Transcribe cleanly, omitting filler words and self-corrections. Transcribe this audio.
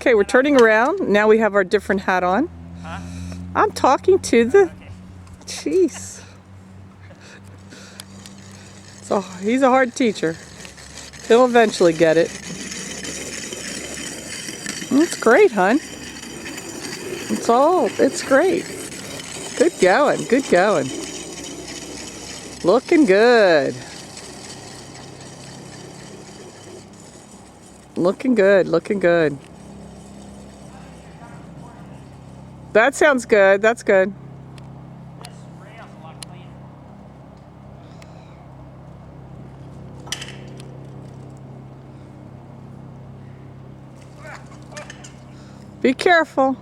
Okay, we're turning around. Now we have our different hat on. Huh? I'm talking to the... Okay. Jeez. So he's a hard teacher. He'll eventually get it. That's great, hon. It's great. Good going, good going. Looking good. Looking good, looking good. That sounds good, that's good. This rail's a lot cleaner. Be careful.